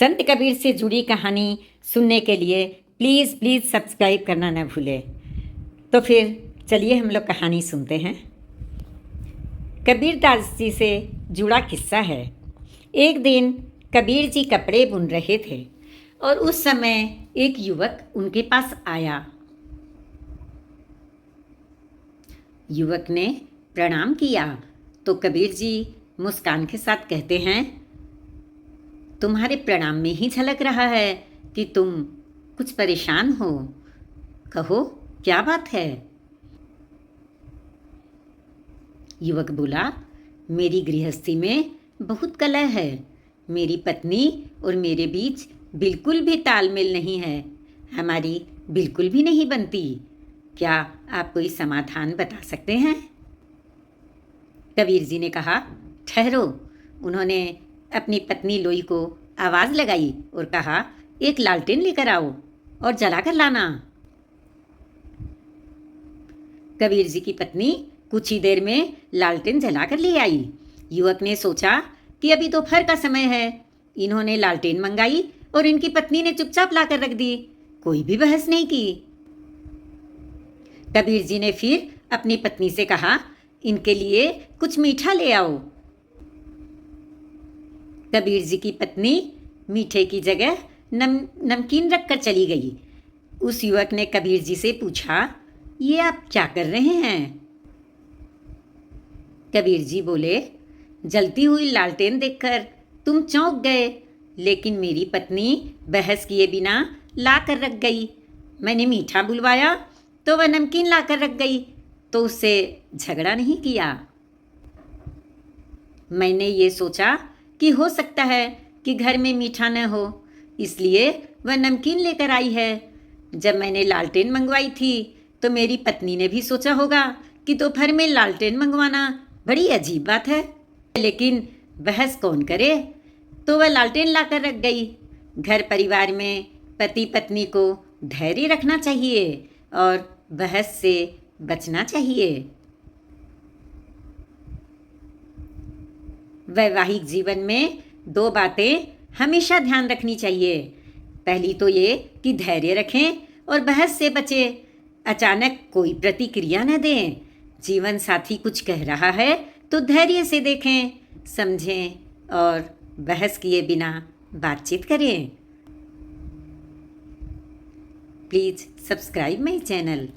संत कबीर से जुड़ी कहानी सुनने के लिए प्लीज़ प्लीज़ सब्सक्राइब करना न भूलें। तो फिर चलिए हम लोग कहानी सुनते हैं। कबीरदास जी से जुड़ा किस्सा है। एक दिन कबीर जी कपड़े बुन रहे थे और उस समय एक युवक उनके पास आया। युवक ने प्रणाम किया तो कबीर जी मुस्कान के साथ कहते हैं, तुम्हारे प्रणाम में ही झलक रहा है कि तुम कुछ परेशान हो। कहो क्या बात है? युवक बोला, मेरी गृहस्थी में बहुत कलह है। मेरी पत्नी और मेरे बीच बिल्कुल भी तालमेल नहीं है। हमारी बिल्कुल भी नहीं बनती। क्या आप कोई समाधान बता सकते हैं? कबीर जी ने कहा, ठहरो। उन्होंने अपनी पत्नी लोई को आवाज़ लगाई और कहा, एक लालटेन लेकर आओ और जलाकर लाना। कबीर जी की पत्नी कुछ ही देर में लालटेन जलाकर ले आई। युवक ने सोचा कि अभी दोपहर का समय है। इन्होंने लालटेन मंगाई और इनकी पत्नी ने चुपचाप लाकर रख दी। कोई भी बहस नहीं की। कबीर जी ने फिर अपनी पत्नी से कहा, इनके लिए कुछ मीठा ले आओ। कबीर जी की पत्नी मीठे की जगह नमकीन रखकर चली गई। उस युवक ने कबीर जी से पूछा, ये आप क्या कर रहे हैं? कबीर जी बोले, जलती हुई लालटेन देखकर तुम चौंक गए, लेकिन मेरी पत्नी बहस किए बिना ला कर रख गई। मैंने मीठा बुलवाया तो वह नमकीन ला कर रख गई, तो उससे झगड़ा नहीं किया। मैंने ये सोचा कि हो सकता है कि घर में मीठा न हो, इसलिए वह नमकीन लेकर आई है। जब मैंने लालटेन मंगवाई थी तो मेरी पत्नी ने भी सोचा होगा कि दोपहर में लालटेन मंगवाना बड़ी अजीब बात है, लेकिन बहस कौन करे, तो वह लालटेन लाकर रख गई। घर परिवार में पति पत्नी को धैर्य रखना चाहिए और बहस से बचना चाहिए। वैवाहिक जीवन में दो बातें हमेशा ध्यान रखनी चाहिए। पहली तो ये कि धैर्य रखें और बहस से बचें। अचानक कोई प्रतिक्रिया न दें। जीवन साथी कुछ कह रहा है तो धैर्य से देखें, समझें और बहस किए बिना बातचीत करें। Please subscribe my channel.